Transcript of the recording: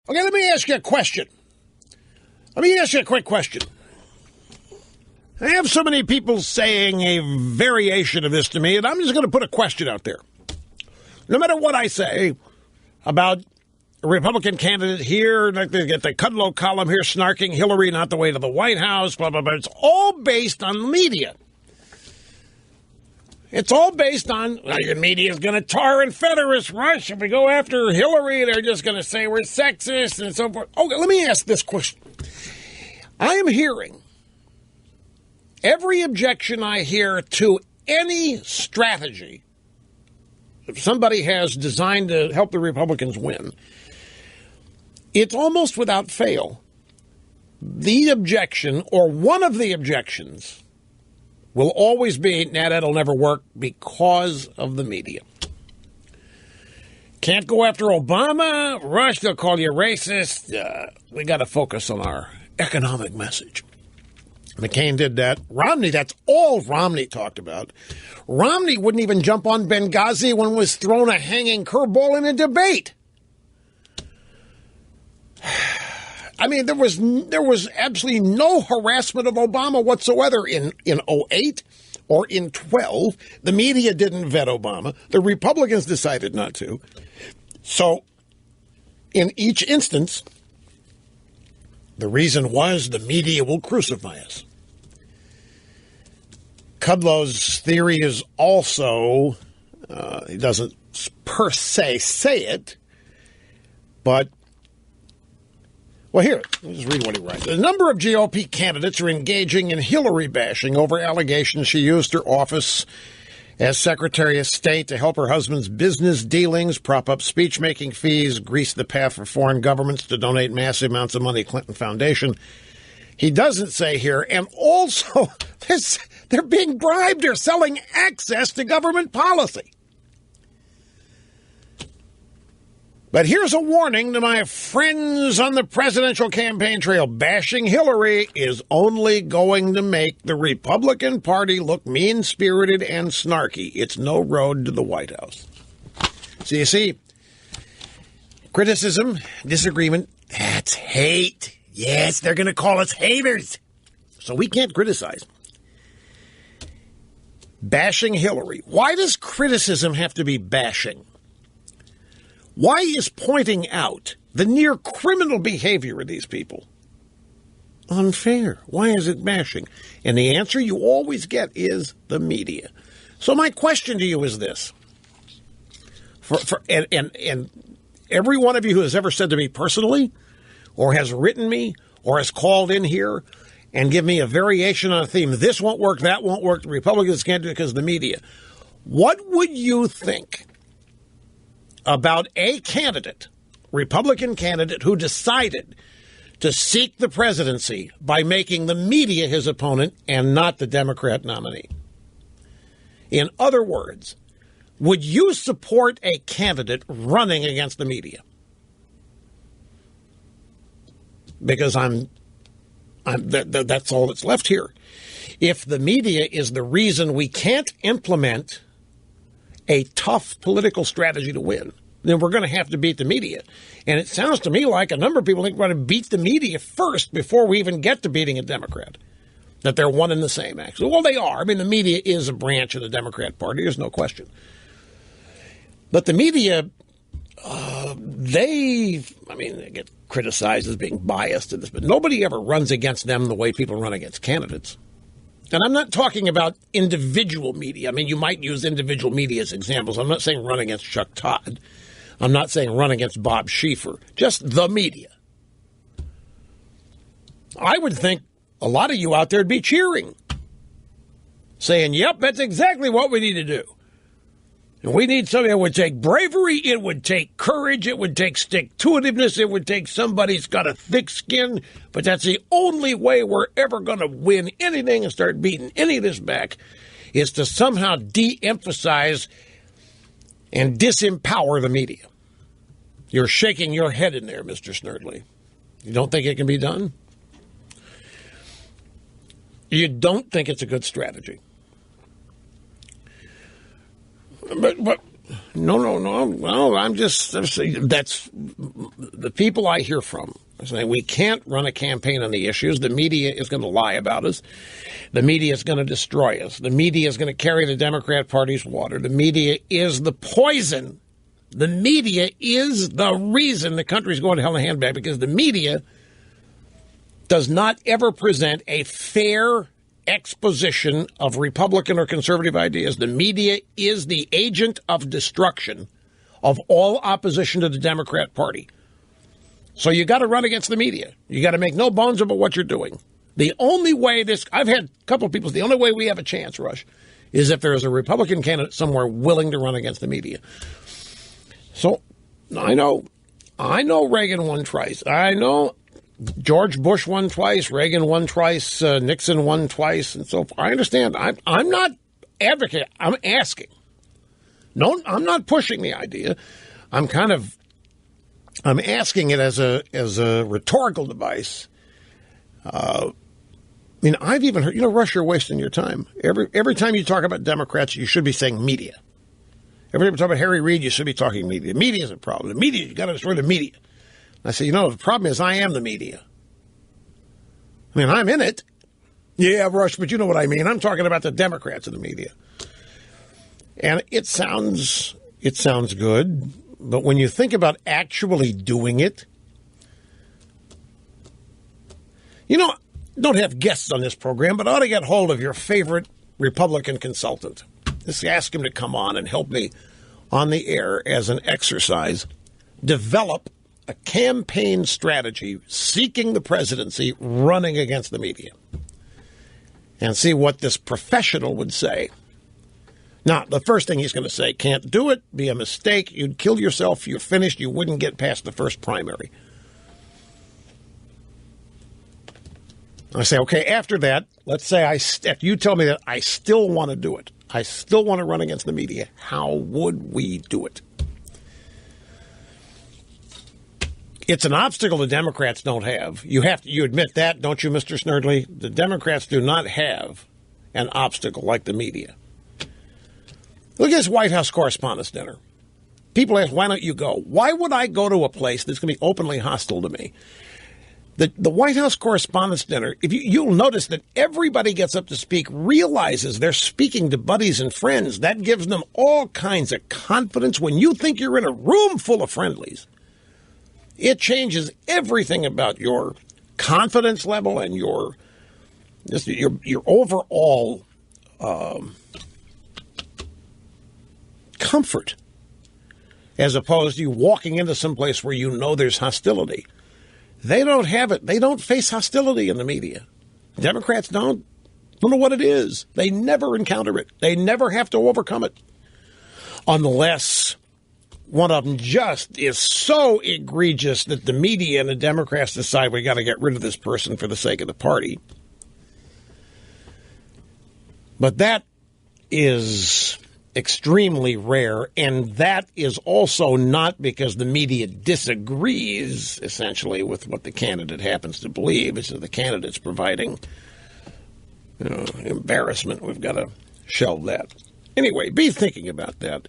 Okay, let me ask you a question. Let me ask you a quick question. I have so many people saying a variation of this to me, and I'm just going to put a question out there. No matter what I say about a Republican candidate here, like they get the Kudlow column here snarking Hillary not the way to the White House, blah, blah, blah. It's all based on media. It's all based on, well, the media is going to tar and feather us, Rush. If we go after Hillary, they're just going to say we're sexist and so forth. Okay, let me ask this question. I am hearing every objection I hear to any strategy if somebody has designed to help the Republicans win, it's almost without fail. The objection, or one of the objections, will always be, nah, that'll never work because of the media. Can't go after Obama. Rush, they'll call you racist. We got to focus on our economic message. McCain did that. Romney, that's all Romney talked about. Romney wouldn't even jump on Benghazi when it was thrown a hanging curveball in a debate. I mean, there was absolutely no harassment of Obama whatsoever in 08 or in 12. The media didn't vet Obama. The Republicans decided not to. So in each instance, the reason was the media will crucify us. Kudlow's theory is also, he doesn't per se say it, but, well, here, let's read what he writes. A number of GOP candidates are engaging in Hillary bashing over allegations she used her office as Secretary of State to help her husband's business dealings, prop up speech-making fees, grease the path for foreign governments to donate massive amounts of money to Clinton Foundation. He doesn't say here, and also they're being bribed or selling access to government policy. But here's a warning to my friends on the presidential campaign trail. Bashing Hillary is only going to make the Republican Party look mean-spirited and snarky. It's no road to the White House. So you see, criticism, disagreement, that's hate. Yes, they're going to call us haters. So we can't criticize. Bashing Hillary. Why does criticism have to be bashing? Why is pointing out the near criminal behavior of these people unfair? Why is it bashing? And the answer you always get is the media. So my question to you is this. And every one of you who has ever said to me personally, or has written me, or has called in here and give me a variation on a theme, this won't work, that won't work, the Republicans can't do it because of the media. What would you think about a candidate, Republican candidate, who decided to seek the presidency by making the media his opponent and not the Democrat nominee? In other words, would you support a candidate running against the media? Because that's all that's left here. If the media is the reason we can't implement a tough political strategy to win, then we're going to have to beat the media. And it sounds to me like a number of people think we're going to beat the media first before we even get to beating a Democrat. That they're one and the same, actually. Well, they are. I mean, the media is a branch of the Democrat Party. There's no question. But the media, they get criticized as being biased in this, but nobody ever runs against them the way people run against candidates. And I'm not talking about individual media. I mean, you might use individual media as examples. I'm not saying run against Chuck Todd. I'm not saying run against Bob Schieffer. Just the media. I would think a lot of you out there would be cheering, saying, yep, that's exactly what we need to do. And we need something that would take bravery, it would take courage, it would take stick-to-itiveness, it would take somebody who's got a thick skin, but that's the only way we're ever going to win anything and start beating any of this back, is to somehow de-emphasize and disempower the media. You're shaking your head in there, Mr. Snerdley. You don't think it can be done? You don't think it's a good strategy? But No. Well, that's the people I hear from. Saying we can't run a campaign on the issues. The media is going to lie about us. The media is going to destroy us. The media is going to carry the Democrat Party's water. The media is the poison. The media is the reason the country's going to hell in a handbag, because the media does not ever present a fair exposition of Republican or conservative ideas. The media is the agent of destruction of all opposition to the Democrat Party. So you got to run against the media. You got to make no bones about what you're doing. The only way I've had a couple of people, the only way we have a chance, Rush, is if there is a Republican candidate somewhere willing to run against the media. So I know Reagan won twice. I know George Bush won twice. Reagan won twice. Nixon won twice, and so forth. I understand. I'm not advocating. I'm asking. No, I'm not pushing the idea. I'm asking it as a rhetorical device. I've even heard, Rush, you're wasting your time. Every time you talk about Democrats, you should be saying media. Every time you talk about Harry Reid, you should be talking media. Media is a problem. The media, you got to destroy the media. And I say, the problem is I am the media. I'm in it. Yeah, Rush, but you know what I mean. I'm talking about the Democrats in the media. And it sounds good. But when you think about actually doing it, don't have guests on this program, but I ought to get hold of your favorite Republican consultant. Just ask him to come on and help me on the air as an exercise. Develop a campaign strategy seeking the presidency, running against the media. And see what this professional would say. Now, the first thing he's going to say, can't do it, be a mistake, you'd kill yourself, you're finished, you wouldn't get past the first primary. I say, okay, after that, let's say if you tell me that I still want to do it, I still want to run against the media, how would we do it? It's an obstacle the Democrats don't have. You admit that, don't you, Mr. Snerdley? The Democrats do not have an obstacle like the media. Look at this White House Correspondents Dinner. People ask, why don't you go? Why would I go to a place that's going to be openly hostile to me? The White House Correspondents Dinner, you'll notice that everybody gets up to speak, realizes they're speaking to buddies and friends. That gives them all kinds of confidence. When you think you're in a room full of friendlies, it changes everything about your confidence level and your overall comfort, as opposed to you walking into some place where there's hostility. They don't have it. They don't face hostility in the media. Democrats don't know what it is. They never encounter it. They never have to overcome it. Unless one of them just is so egregious that the media and the Democrats decide we got to get rid of this person for the sake of the party. But that is extremely rare, and that is also not because the media disagrees, essentially, with what the candidate happens to believe. It's that the candidate's providing embarrassment. We've got to shelve that. Anyway, be thinking about that.